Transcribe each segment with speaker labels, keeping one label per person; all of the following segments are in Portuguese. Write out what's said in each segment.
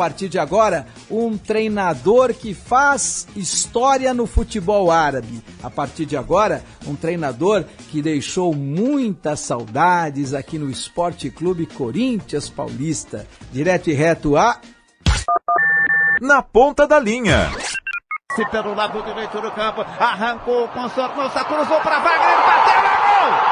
Speaker 1: partir de agora, um treinador que faz história no futebol árabe. A partir de agora, um treinador que deixou muitas saudades aqui no Esporte Clube Corinthians Paulista. Direto e reto a...
Speaker 2: Na ponta da linha.
Speaker 3: Se pelo lado direito do campo, arrancou com Sornosa, cruzou para Wagner, bateu, gol!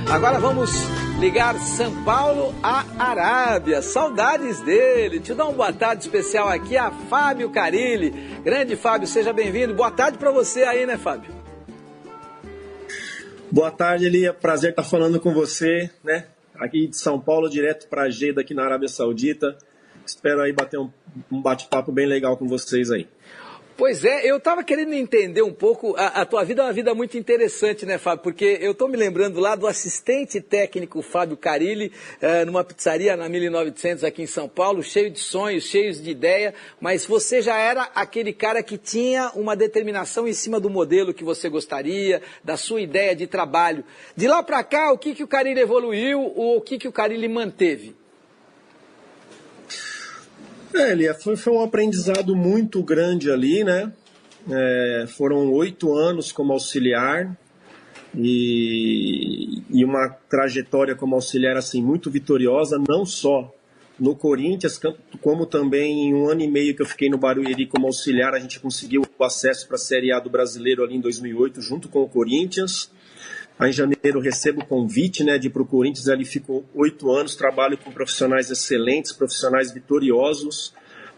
Speaker 1: Agora vamos ligar São Paulo à Arábia. Saudades dele. Te dou uma boa tarde especial aqui a Fábio Carilli. Grande Fábio, seja bem-vindo. Boa tarde para você aí, né, Fábio?
Speaker 4: Boa tarde, Eli. É prazer estar falando com você, né? Aqui de São Paulo, direto para Jeddah, aqui na Arábia Saudita. Espero aí bater um bate-papo bem legal com vocês aí.
Speaker 1: Pois é, eu estava querendo entender um pouco, a tua vida é uma vida muito interessante, né, Fábio? Porque eu estou me lembrando lá do assistente técnico Fábio Carilli, numa pizzaria na 1900 aqui em São Paulo, cheio de sonhos, cheio de ideia, mas você já era aquele cara que tinha uma determinação em cima do modelo que você gostaria, da sua ideia de trabalho. De lá para cá, o que o Carilli evoluiu ou o que o Carilli manteve?
Speaker 4: Elia, foi um aprendizado muito grande ali, né? Foram 8 anos como auxiliar e uma trajetória como auxiliar assim, muito vitoriosa, não só no Corinthians, como também em 1 ano e meio que eu fiquei no Barueri como auxiliar, a gente conseguiu o acesso para a Série A do Brasileiro ali em 2008, junto com o Corinthians. Aí, em janeiro, recebo o convite, né, de ir para o Corinthians. Ali fico 8 anos, trabalho com profissionais excelentes, profissionais vitoriosos,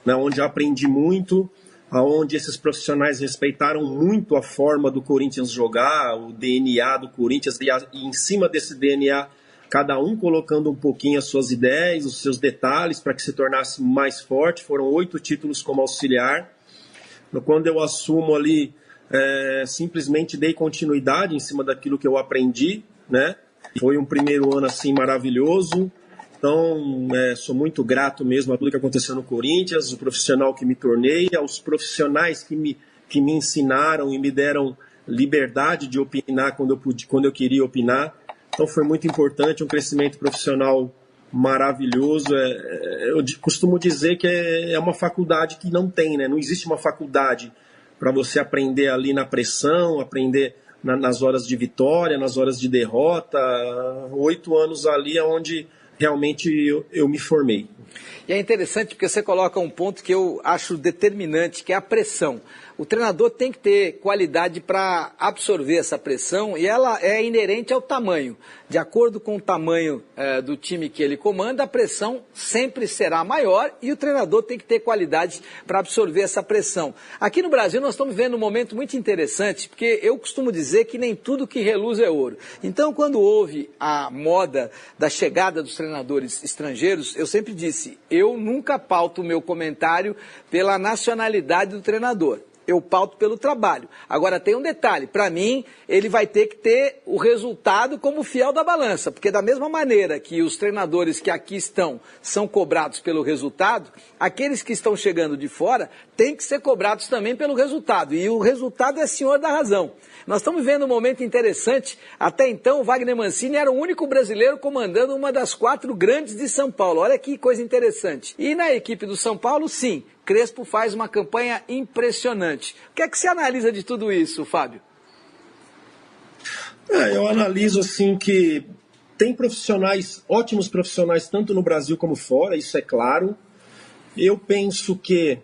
Speaker 4: né, onde eu aprendi muito, onde esses profissionais respeitaram muito a forma do Corinthians jogar, o DNA do Corinthians, e em cima desse DNA, cada um colocando um pouquinho as suas ideias, os seus detalhes, para que se tornasse mais forte. Foram 8 títulos como auxiliar. Quando eu assumo ali, simplesmente dei continuidade em cima daquilo que eu aprendi, né? Foi um primeiro ano assim maravilhoso. Então, sou muito grato mesmo a tudo que aconteceu no Corinthians, o profissional que me tornei, aos profissionais que me ensinaram e me deram liberdade de opinar quando eu queria opinar. Então, foi muito importante, um crescimento profissional maravilhoso. Eu costumo dizer que é uma faculdade que não tem, né? Não existe uma faculdade para você aprender ali na pressão, aprender nas horas de vitória, nas horas de derrota. 8 anos ali é onde realmente eu me formei.
Speaker 1: E é interessante porque você coloca um ponto que eu acho determinante, que é a pressão. O treinador tem que ter qualidade para absorver essa pressão e ela é inerente ao tamanho. De acordo com o tamanho do time que ele comanda, a pressão sempre será maior e o treinador tem que ter qualidade para absorver essa pressão. Aqui no Brasil nós estamos vivendo um momento muito interessante, porque eu costumo dizer que nem tudo que reluz é ouro. Então, quando houve a moda da chegada dos treinadores estrangeiros, eu sempre disse, eu nunca pauto o meu comentário pela nacionalidade do treinador. Eu pauto pelo trabalho. Agora tem um detalhe, para mim ele vai ter que ter o resultado como fiel da balança, porque da mesma maneira que os treinadores que aqui estão são cobrados pelo resultado, aqueles que estão chegando de fora têm que ser cobrados também pelo resultado, e o resultado é senhor da razão. Nós estamos vivendo um momento interessante. Até então, o Wagner Mancini era o único brasileiro comandando uma das 4 grandes de São Paulo. Olha que coisa interessante. E na equipe do São Paulo, sim, Crespo faz uma campanha impressionante. O que é que você analisa de tudo isso, Fábio?
Speaker 4: Eu analiso assim que tem profissionais, ótimos profissionais, tanto no Brasil como fora, isso é claro. Eu penso que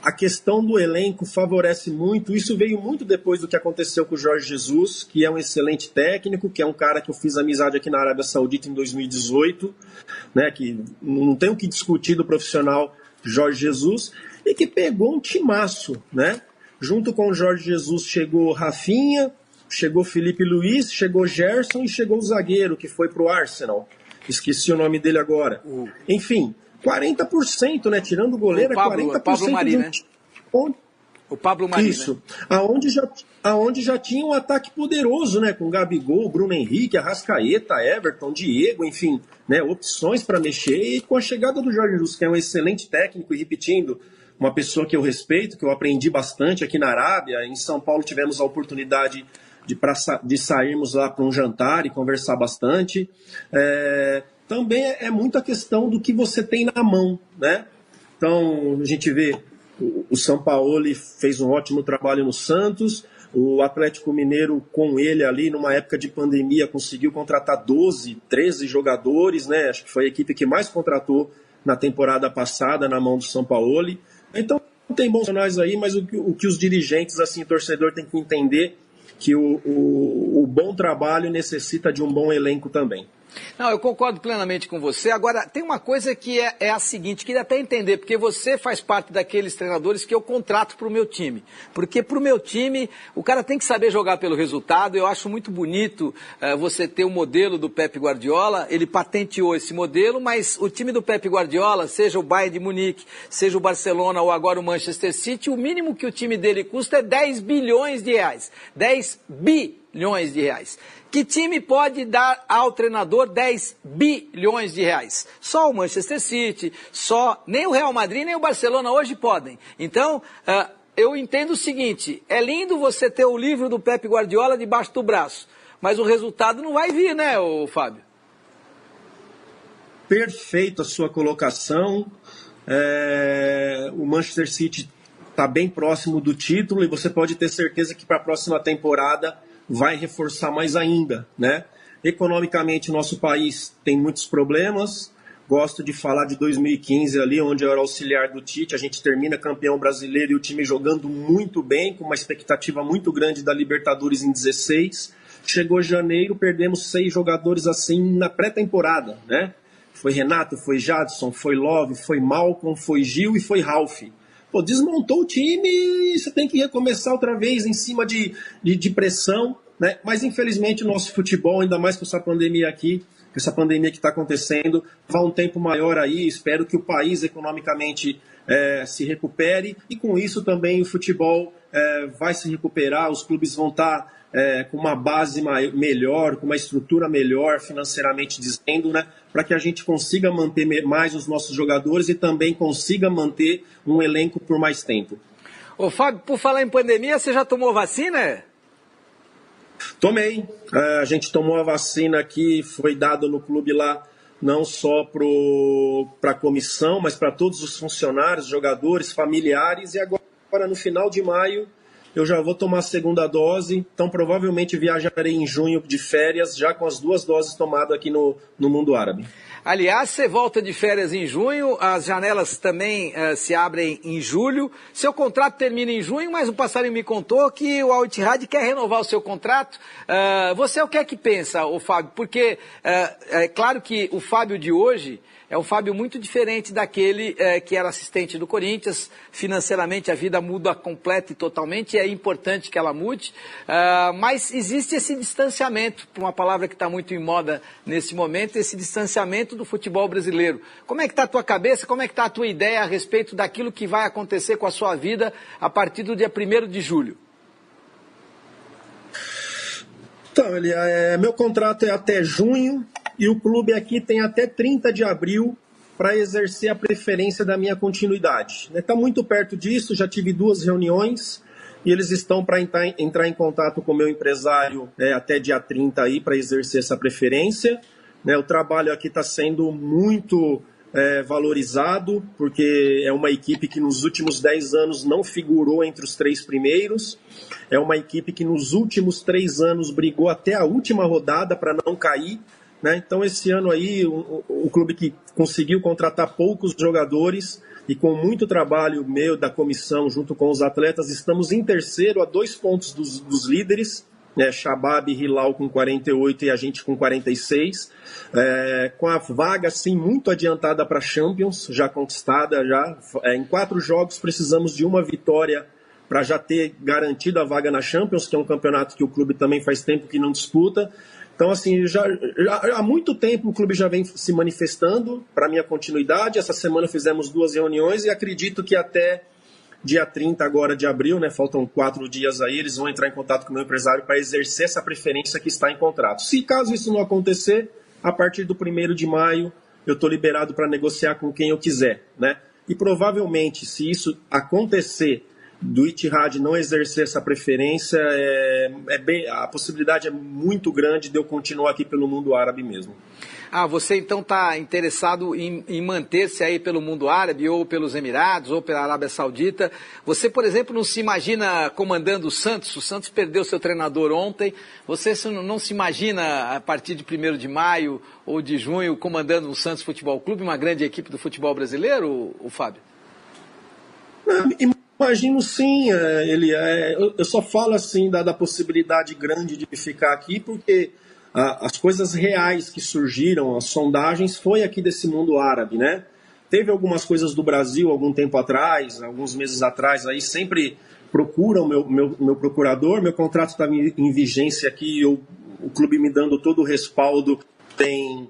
Speaker 4: a a questão do elenco favorece muito. Isso veio muito depois do que aconteceu com o Jorge Jesus, que é um excelente técnico, que é um cara que eu fiz amizade aqui na Arábia Saudita em 2018, né, que não tem o que discutir do profissional Jorge Jesus, e que pegou um timaço, né? Junto com o Jorge Jesus chegou Rafinha, chegou Felipe Luiz, chegou Gerson e chegou o zagueiro, que foi para o Arsenal. Esqueci o nome dele agora. Enfim, 40%, né? Tirando o goleiro,
Speaker 1: Pablo,
Speaker 4: 40%
Speaker 1: Pablo Mari, né? O Pablo Mari,
Speaker 4: Isso.
Speaker 1: Né?
Speaker 4: Aonde já tinha um ataque poderoso, né? Com Gabigol, Bruno Henrique, Arrascaeta, Everton, Diego, enfim, né? Opções para mexer. E com a chegada do Jorge Jesus, que é um excelente técnico, e repetindo, uma pessoa que eu respeito, que eu aprendi bastante aqui na Arábia. Em São Paulo tivemos a oportunidade de sairmos lá para um jantar e conversar bastante. Também é muita questão do que você tem na mão, né? Então, a gente vê o Sampaoli fez um ótimo trabalho no Santos, o Atlético Mineiro com ele ali, numa época de pandemia, conseguiu contratar 12, 13 jogadores, né? Acho que foi a equipe que mais contratou na temporada passada na mão do Sampaoli. Então, tem bons sinais aí, mas o que os dirigentes, assim, torcedor tem que entender que o bom trabalho necessita de um bom elenco também.
Speaker 1: Não, eu concordo plenamente com você. Agora, tem uma coisa que é a seguinte, queria até entender, porque você faz parte daqueles treinadores que eu contrato para o meu time. Porque para o meu time, o cara tem que saber jogar pelo resultado. Eu acho muito bonito você ter o modelo do Pep Guardiola. Ele patenteou esse modelo, mas o time do Pep Guardiola, seja o Bayern de Munique, seja o Barcelona ou agora o Manchester City, o mínimo que o time dele custa é 10 bilhões de reais. 10 bilhões de reais. Que time pode dar ao treinador 10 bilhões de reais? Só o Manchester City, nem o Real Madrid, nem o Barcelona hoje podem. Então, eu entendo o seguinte, é lindo você ter o livro do Pep Guardiola debaixo do braço, mas o resultado não vai vir, né, Fábio?
Speaker 4: Perfeito a sua colocação. O Manchester City está bem próximo do título e você pode ter certeza que para a próxima temporada vai reforçar mais ainda, né? Economicamente, nosso país tem muitos problemas. Gosto de falar de 2015 ali, onde eu era auxiliar do Tite. A gente termina campeão brasileiro e o time jogando muito bem, com uma expectativa muito grande da Libertadores em 16. Chegou janeiro, perdemos 6 jogadores assim na pré-temporada, né? Foi Renato, foi Jadson, foi Love, foi Malcom, foi Gil e foi Ralf. Pô, desmontou o time e você tem que recomeçar outra vez em cima de pressão, né? Mas infelizmente o nosso futebol, ainda mais com essa pandemia aqui, com essa pandemia que está acontecendo, vai um tempo maior aí. Espero que o país economicamente se recupere e com isso também o futebol vai se recuperar, os clubes vão estar com uma base melhor, com uma estrutura melhor financeiramente dizendo, né? Para que a gente consiga manter mais os nossos jogadores e também consiga manter um elenco por mais tempo.
Speaker 1: Ô Fábio, por falar em pandemia, você já tomou vacina?
Speaker 4: Tomei. A gente tomou a vacina aqui, foi dado no clube lá, não só para a comissão, mas para todos os funcionários, jogadores, familiares. E agora, no final de maio, eu já vou tomar a segunda dose. Então, provavelmente viajarei em junho de férias, já com as 2 doses tomadas aqui no mundo árabe.
Speaker 1: Aliás, você volta de férias em junho, as janelas também se abrem em julho. Seu contrato termina em junho, mas o passarinho me contou que o Al Ittihad quer renovar o seu contrato. Você o que é que pensa, Fábio? Porque é claro que o Fábio de hoje é um Fábio muito diferente daquele que era assistente do Corinthians. Financeiramente a vida muda completa e totalmente, e é importante que ela mude. Mas existe esse distanciamento, por uma palavra que está muito em moda nesse momento, esse distanciamento do futebol brasileiro. Como é que está a tua cabeça, como é que está a tua ideia a respeito daquilo que vai acontecer com a sua vida a partir do dia 1º de julho?
Speaker 4: Então, meu contrato é até junho e o clube aqui tem até 30 de abril para exercer a preferência da minha continuidade. Está muito perto disso, já tive 2 reuniões e eles estão para entrar em contato com o meu empresário até dia 30 aí para exercer essa preferência. O trabalho aqui está sendo muito valorizado, porque é uma equipe que nos últimos 10 anos não figurou entre os 3 primeiros. É uma equipe que nos últimos 3 anos brigou até a última rodada para não cair. né? Então esse ano aí o clube que conseguiu contratar poucos jogadores e com muito trabalho meu da comissão junto com os atletas, estamos em terceiro a 2 pontos dos líderes, né? Shabab e Hilal com 48 e a gente com 46, com a vaga assim muito adiantada para Champions, já conquistada já. Em 4 jogos precisamos de uma vitória para já ter garantido a vaga na Champions, que é um campeonato que o clube também faz tempo que não disputa. Então, assim, já há muito tempo o clube já vem se manifestando para a minha continuidade. Essa semana fizemos 2 reuniões e acredito que até dia 30 agora de abril, né, faltam 4 dias aí, eles vão entrar em contato com o meu empresário para exercer essa preferência que está em contrato. Se caso isso não acontecer, a partir do 1º de maio, eu estou liberado para negociar com quem eu quiser, né? E provavelmente, se isso acontecer, do Ittihad não exercer essa preferência, a possibilidade é muito grande de eu continuar aqui pelo mundo árabe mesmo.
Speaker 1: Você então está interessado em manter-se aí pelo mundo árabe, ou pelos Emirados, ou pela Arábia Saudita. Você, por exemplo, não se imagina comandando o Santos? O Santos perdeu seu treinador ontem. Você não se imagina, a partir de 1º de maio ou de junho, comandando o Santos Futebol Clube, uma grande equipe do futebol brasileiro, o Fábio?
Speaker 4: Imagino sim, eu só falo assim da possibilidade grande de ficar aqui porque as coisas reais que surgiram, as sondagens, foi aqui desse mundo árabe, né? Teve algumas coisas do Brasil algum tempo atrás, alguns meses atrás, aí sempre procuram meu procurador, meu contrato estava em vigência aqui, o clube me dando todo o respaldo, tem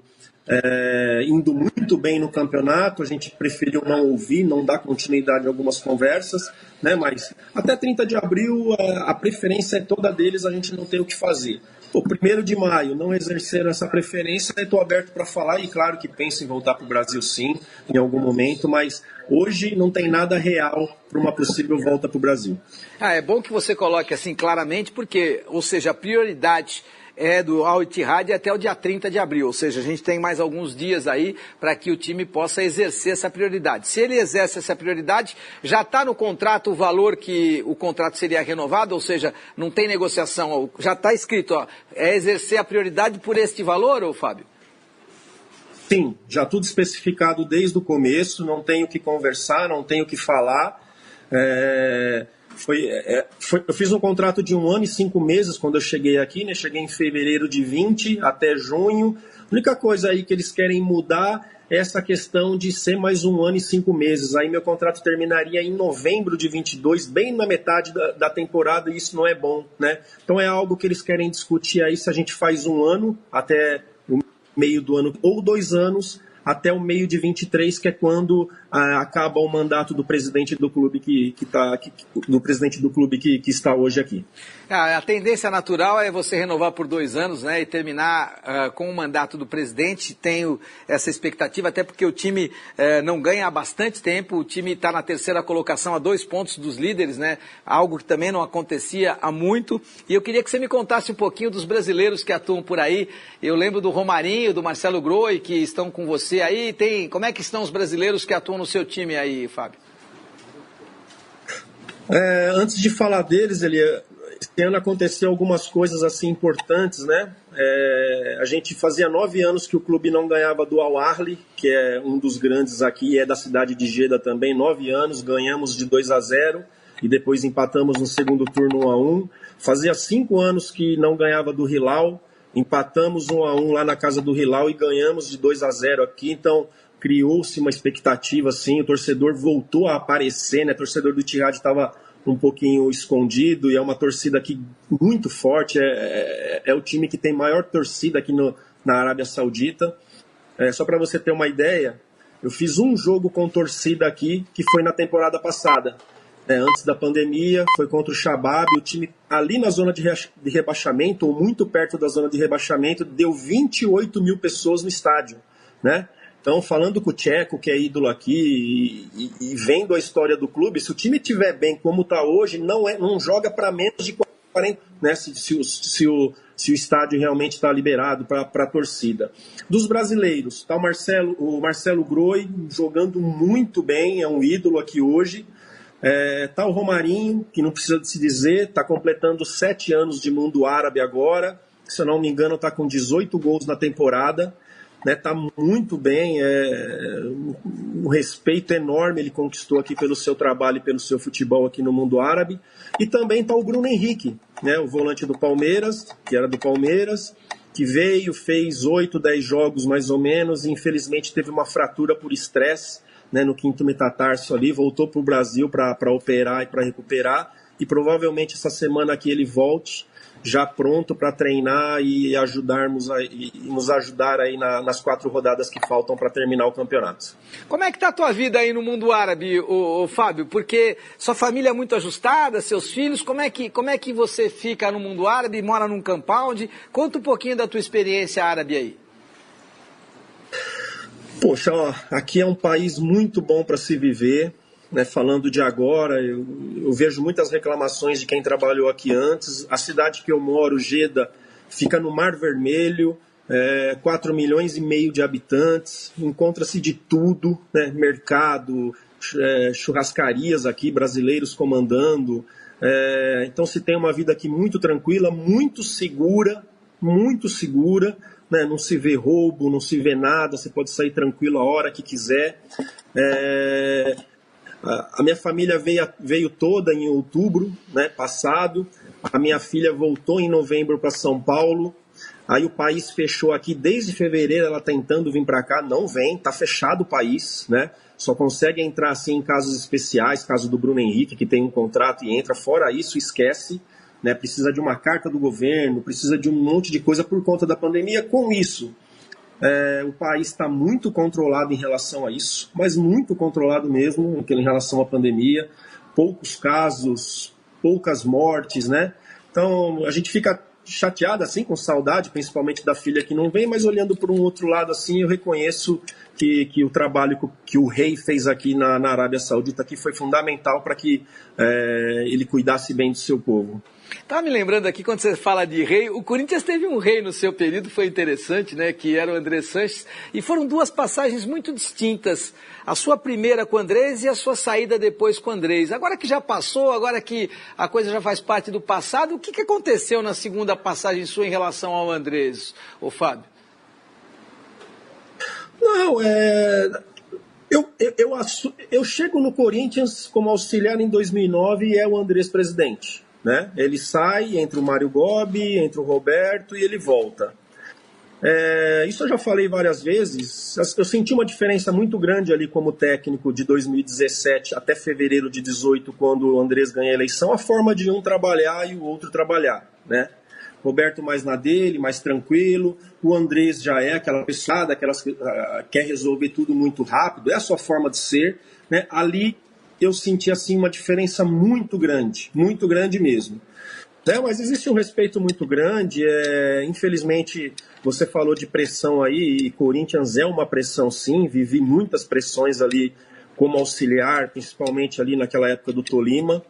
Speaker 4: indo muito bem no campeonato, a gente preferiu não ouvir, não dar continuidade a algumas conversas, né? Mas até 30 de abril a preferência é toda deles, a gente não tem o que fazer. 1º de maio, não exerceram essa preferência, estou aberto para falar e claro que penso em voltar para o Brasil sim, em algum momento, mas hoje não tem nada real para uma possível volta para o Brasil.
Speaker 1: É bom que você coloque assim claramente, porque, ou seja, a prioridade é do Al Ittihad até o dia 30 de abril, ou seja, a gente tem mais alguns dias aí para que o time possa exercer essa prioridade. Se ele exerce essa prioridade, já está no contrato o valor que o contrato seria renovado, ou seja, não tem negociação, já está escrito, é exercer a prioridade por este valor, ou Fábio?
Speaker 4: Sim, já tudo especificado desde o começo, não tenho o que conversar, não tenho o que falar. Eu fiz um contrato de 1 ano e 5 meses quando eu cheguei aqui, né? Cheguei em fevereiro de 20 até junho. A única coisa aí que eles querem mudar é essa questão de ser mais 1 ano e 5 meses. Aí meu contrato terminaria em novembro de 22, bem na metade da temporada, e isso não é bom, né? Então é algo que eles querem discutir aí, se a gente faz 1 ano até o meio do ano, ou 2 anos até o meio de 23, que é quando acaba o mandato do presidente do clube que está hoje aqui.
Speaker 1: A tendência natural é você renovar por 2 anos, né, e terminar com o mandato do presidente. Tenho essa expectativa, até porque o time não ganha há bastante tempo, o time está na 3ª colocação a 2 pontos dos líderes, né, algo que também não acontecia há muito. E eu queria que você me contasse um pouquinho dos brasileiros que atuam por aí. Eu lembro do Romarinho, do Marcelo Groi, que estão com você aí. Como é que estão os brasileiros que atuam no seu time aí, Fábio?
Speaker 4: Antes de falar deles, esse ano aconteceu algumas coisas assim importantes, né? A gente fazia 9 anos que o clube não ganhava do Al Ahly, que é um dos grandes aqui, é da cidade de Jeddah também. 9 anos, ganhamos de 2-0 e depois empatamos no segundo turno 1-1. Fazia 5 anos que não ganhava do Hilal, empatamos 1-1 lá na casa do Hilal e ganhamos de 2-0 aqui. Então criou-se uma expectativa, assim, o torcedor voltou a aparecer, né? O torcedor do Ittihad estava um pouquinho escondido e é uma torcida aqui muito forte, é o time que tem maior torcida aqui na Arábia Saudita. Só para você ter uma ideia, eu fiz um jogo com torcida aqui, que foi na temporada passada, antes da pandemia, foi contra o Shabab, o time ali na zona de rebaixamento, ou muito perto da zona de rebaixamento, deu 28 mil pessoas no estádio, né? Então, falando com o Tcheco, que é ídolo aqui, e vendo a história do clube, se o time estiver bem como está hoje, não joga para menos de 40, né, se o estádio realmente está liberado para a torcida. Dos brasileiros, está o Marcelo Groi jogando muito bem, é um ídolo aqui hoje. Está o Romarinho, que não precisa de se dizer, está completando 7 anos de mundo árabe agora. se eu não me engano, está com 18 gols na temporada. Está muito bem, um respeito enorme ele conquistou aqui pelo seu trabalho e pelo seu futebol aqui no mundo árabe. E também está o Bruno Henrique, né, o volante do Palmeiras, que era do Palmeiras, que veio, fez 8, 10 jogos mais ou menos, e infelizmente teve uma fratura por estresse, né, no quinto metatarso ali, voltou para o Brasil para operar e para recuperar, e provavelmente essa semana aqui ele volte, já pronto para treinar e nos ajudar aí nas 4 rodadas que faltam para terminar o campeonato.
Speaker 1: Como é que está a tua vida aí no mundo árabe, ô Fábio? Porque sua família é muito ajustada, seus filhos, como é que você fica no mundo árabe, mora num compound? Conta um pouquinho da tua experiência árabe aí.
Speaker 4: Poxa, ó, aqui é um país muito bom para se viver. Né, falando de agora, eu vejo muitas reclamações de quem trabalhou aqui antes. A cidade que eu moro, Jeddah, fica no Mar Vermelho, 4 milhões e meio de habitantes, encontra-se de tudo, né, mercado, churrascarias aqui, brasileiros comandando. Então se tem uma vida aqui muito tranquila, muito segura, né, não se vê roubo, não se vê nada, você pode sair tranquilo a hora que quiser. A minha família veio toda em outubro, né, passado. A minha filha voltou em novembro para São Paulo. Aí o país fechou aqui desde fevereiro, ela tentando vir para cá, não vem, tá fechado o país, né? Só consegue entrar assim em casos especiais, caso do Bruno Henrique, que tem um contrato e entra. Fora isso, esquece, né? Precisa de uma carta do governo, precisa de um monte de coisa por conta da pandemia. Com isso, o país está muito controlado em relação a isso, mas muito controlado mesmo em relação à pandemia. Poucos casos, poucas mortes, né? Então a gente fica chateado, assim, com saudade, principalmente da filha que não vem, mas olhando por um outro lado, assim, eu reconheço que o trabalho que o rei fez aqui na Arábia Saudita aqui foi fundamental para que ele cuidasse bem do seu povo.
Speaker 1: Tá me lembrando aqui, quando você fala de rei, o Corinthians teve um rei no seu período, foi interessante, né, que era o André Sanches, e foram 2 passagens muito distintas, a sua primeira com o Andrés e a sua saída depois com o Andrés. Agora que já passou, agora que a coisa já faz parte do passado, o que aconteceu na segunda passagem sua em relação ao Andrés, ô Fábio?
Speaker 4: Não, eu chego no Corinthians como auxiliar em 2009 e é o Andrés presidente. Né? Ele sai, entra o Mário Gobi, entra o Roberto e ele volta. Isso eu já falei várias vezes. Eu senti uma diferença muito grande ali como técnico de 2017 até fevereiro de 2018, quando o Andrés ganha a eleição, a forma de um trabalhar e o outro trabalhar. Né? Roberto mais na dele, mais tranquilo. O Andrés já é aquela pessoa, daquelas que quer resolver tudo muito rápido, é a sua forma de ser. Né? Ali eu senti assim uma diferença muito grande mesmo. Mas existe um respeito muito grande, infelizmente você falou de pressão aí, e Corinthians é uma pressão sim, vivi muitas pressões ali como auxiliar, principalmente ali naquela época do Tolima,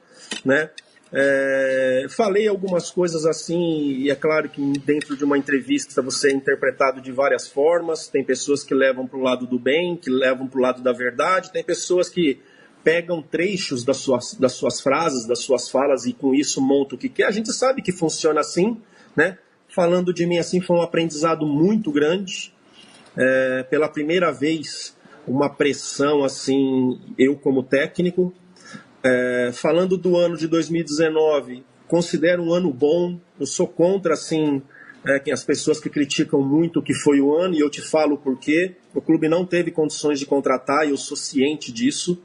Speaker 4: né? Falei algumas coisas assim, e é claro que dentro de uma entrevista você é interpretado de várias formas, tem pessoas que levam para o lado do bem, que levam para o lado da verdade, tem pessoas que pegam trechos das suas frases, das suas falas e com isso montam o que quer. A gente sabe que funciona assim, né? Falando de mim assim, foi um aprendizado muito grande. Pela primeira vez, uma pressão assim, eu como técnico. Falando do ano de 2019, considero um ano bom. Eu sou contra assim, as pessoas que criticam muito o que foi o ano, e eu te falo por quê. O clube não teve condições de contratar e eu sou ciente disso.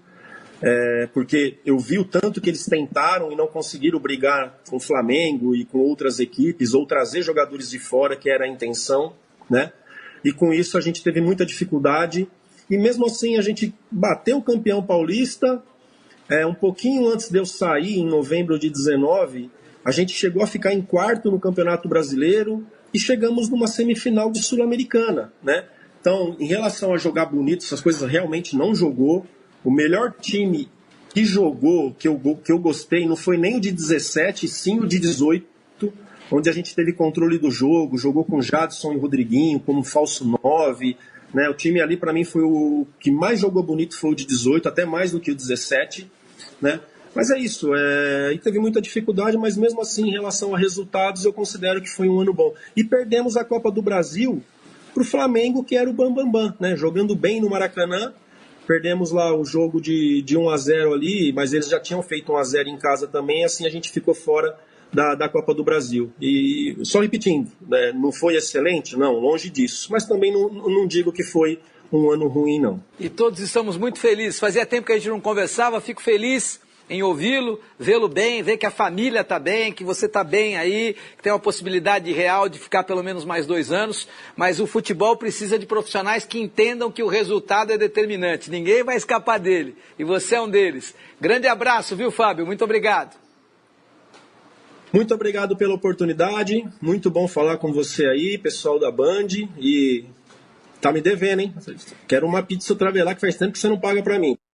Speaker 4: Porque eu vi o tanto que eles tentaram e não conseguiram brigar com o Flamengo e com outras equipes ou trazer jogadores de fora, que era a intenção, né? E com isso a gente teve muita dificuldade e mesmo assim a gente bateu o campeão paulista. Um pouquinho antes de eu sair, em novembro de 19, a gente chegou a ficar em 4º no Campeonato Brasileiro e chegamos numa semifinal de Sul-Americana, né? Então, em relação a jogar bonito, essas coisas realmente não jogou. O melhor time que jogou, que eu gostei, não foi nem o de 17, sim o de 18, onde a gente teve controle do jogo, jogou com Jadson e Rodriguinho como falso 9. Né? O time ali, para mim, foi o que mais jogou bonito, foi o de 18, até mais do que o 17. Né? Mas é isso, e teve muita dificuldade, mas mesmo assim, em relação a resultados, eu considero que foi um ano bom. E perdemos a Copa do Brasil para o Flamengo, que era o Bambambam, né? Jogando bem no Maracanã. Perdemos lá o jogo de 1-0 ali, mas eles já tinham feito 1-0 em casa também, assim a gente ficou fora da Copa do Brasil. E só repetindo, né? Não foi excelente? Não, longe disso. Mas também não digo que foi um ano ruim, não.
Speaker 1: E todos estamos muito felizes. Fazia tempo que a gente não conversava, fico feliz em ouvi-lo, vê-lo bem, ver que a família está bem, que você está bem aí, que tem uma possibilidade real de ficar pelo menos mais 2 anos, mas o futebol precisa de profissionais que entendam que o resultado é determinante, ninguém vai escapar dele, e você é um deles. Grande abraço, viu, Fábio? Muito obrigado.
Speaker 4: Muito obrigado pela oportunidade, muito bom falar com você aí, pessoal da Band, e tá me devendo, hein? Quero uma pizza Travelar que faz tempo que você não paga para mim.